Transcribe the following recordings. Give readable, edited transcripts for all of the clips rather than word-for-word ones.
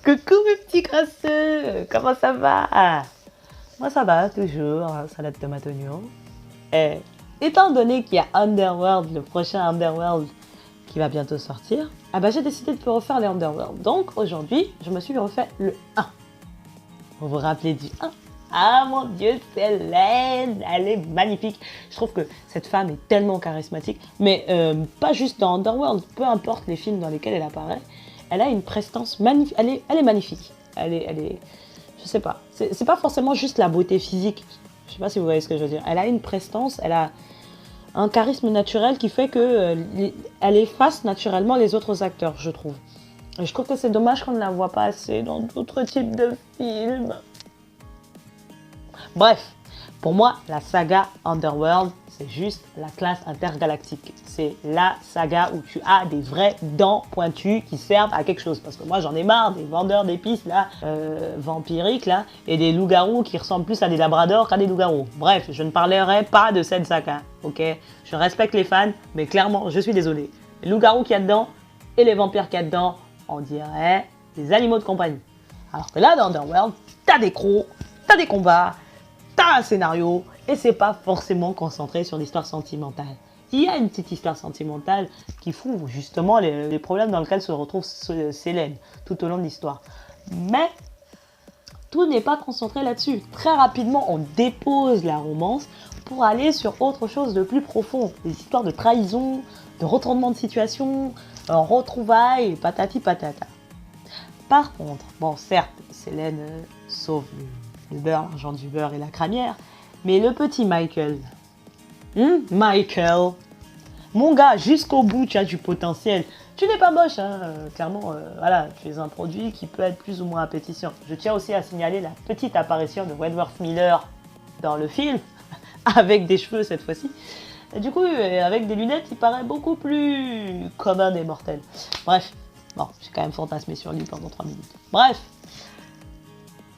Coucou mes petits crasseux, comment ça va? Moi ça va, toujours, hein, salade tomate oignon. Et étant donné qu'il y a Underworld, le prochain Underworld qui va bientôt sortir, ah bah j'ai décidé de refaire les Underworld. Donc aujourd'hui, je me suis refait le 1. Vous vous rappelez du 1? Ah mon Dieu, Selene, elle est magnifique. Je trouve que cette femme est tellement charismatique, mais pas juste dans Underworld, peu importe les films dans lesquels elle apparaît, elle a une prestance magnifique, elle est magnifique. Je sais pas, c'est pas forcément juste la beauté physique, je sais pas si vous voyez ce que je veux dire. Elle a une prestance, elle a un charisme naturel qui fait que elle efface naturellement les autres acteurs, je trouve. Et je trouve que c'est dommage qu'on ne la voit pas assez dans d'autres types de films. Bref, pour moi, la saga Underworld, c'est juste la classe intergalactique. C'est la saga où tu as des vraies dents pointues qui servent à quelque chose. Parce que moi, j'en ai marre des vendeurs d'épices, là, vampiriques, là, et des loups-garous qui ressemblent plus à des labradors qu'à des loups-garous. Bref, je ne parlerai pas de cette saga, ok? Je respecte les fans, mais clairement, je suis désolé. Les loups-garous qu'il y a dedans et les vampires qu'il y a dedans, on dirait des animaux de compagnie. Alors que là, dans Underworld, t'as des crocs, t'as des combats, t'as un scénario et c'est pas forcément concentré sur l'histoire sentimentale. Il y a une petite histoire sentimentale qui fout justement les problèmes dans lesquels se retrouve Selene tout au long de l'histoire. Mais tout n'est pas concentré là-dessus. Très rapidement, on dépose la romance pour aller sur autre chose de plus profond. Des histoires de trahison, de retournement de situation, retrouvailles, patati patata. Par contre, bon certes, Selene sauve le beurre, l'argent du beurre et la cramière, mais le petit Michael, Michael, mon gars, jusqu'au bout, tu as du potentiel. Tu n'es pas moche, hein, clairement, voilà, tu es un produit qui peut être plus ou moins appétissant. Je tiens aussi à signaler la petite apparition de Wentworth Miller dans le film, avec des cheveux cette fois-ci. Et du coup, avec des lunettes, il paraît beaucoup plus commun et mortel. Bref, bon, j'ai quand même fantasmé sur lui pendant 3 minutes. Bref,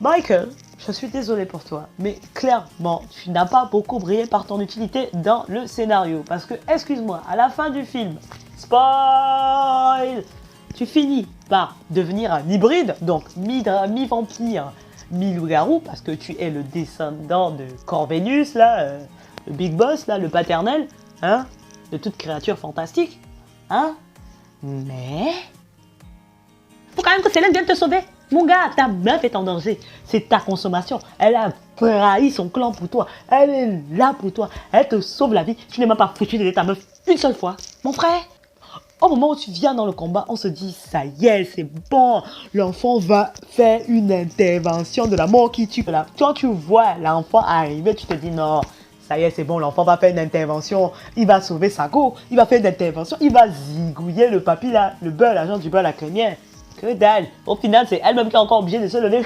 Michael, je suis désolé pour toi, mais clairement, tu n'as pas beaucoup brillé par ton utilité dans le scénario. Parce que, excuse-moi, à la fin du film, spoil, tu finis par devenir un hybride, donc mi-vampire, mi-loup-garou, parce que tu es le descendant de Corvinus, là, le big boss, là, le paternel, hein, de toute créature fantastique, hein. Mais faut quand même que Selene vienne te sauver. Mon gars, ta meuf est en danger. C'est ta consommation. Elle a trahi son clan pour toi. Elle est là pour toi. Elle te sauve la vie. Tu n'es même pas foutu d'aider ta meuf une seule fois. Mon frère, au moment où tu viens dans le combat, on se dit, ça y est, c'est bon. L'enfant va faire une intervention de la mort qui tue. Quand tu vois l'enfant arriver, tu te dis, non, ça y est, c'est bon, l'enfant va faire une intervention. Il va sauver Sago. Il va faire une intervention. Il va zigouiller le papy là, le beurre, l'argent du beurre, la crémière. Que dalle. Au final, c'est elle-même qui est encore obligée de se lever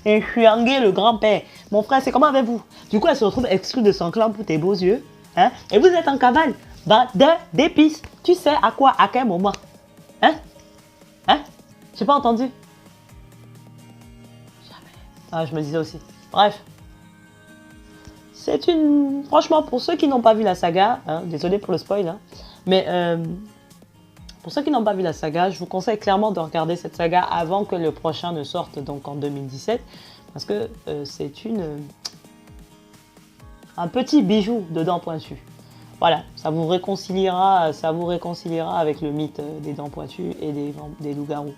et chianguer le grand-père. Mon frère, c'est comment avec vous? Du coup, elle se retrouve exclue de son clan pour tes beaux yeux. Hein? Et vous êtes en cavale d'épices. Tu sais à quoi, à quel moment? Hein? Hein? J'ai pas entendu. Jamais. Ah, je me disais aussi. Bref. C'est une... Franchement, pour ceux qui n'ont pas vu la saga, hein, désolé pour le spoil, hein, mais... pour ceux qui n'ont pas vu la saga, je vous conseille clairement de regarder cette saga avant que le prochain ne sorte, donc en 2017, parce que c'est un petit bijou de dents pointues. Voilà, ça vous réconciliera avec le mythe des dents pointues et des loups-garous.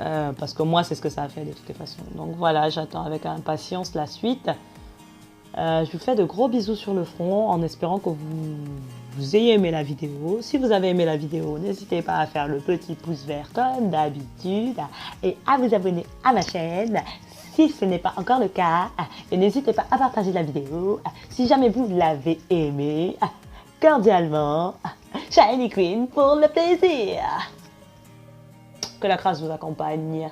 Parce que moi, c'est ce que ça a fait de toutes les façons. Donc voilà, j'attends avec impatience la suite. Je vous fais de gros bisous sur le front en espérant que vous ayez aimé la vidéo. Si vous avez aimé la vidéo, n'hésitez pas à faire le petit pouce vert comme d'habitude et à vous abonner à ma chaîne si ce n'est pas encore le cas. Et n'hésitez pas à partager la vidéo si jamais vous l'avez aimée. Cordialement, Shiny Queen pour le plaisir. Que la grâce vous accompagne.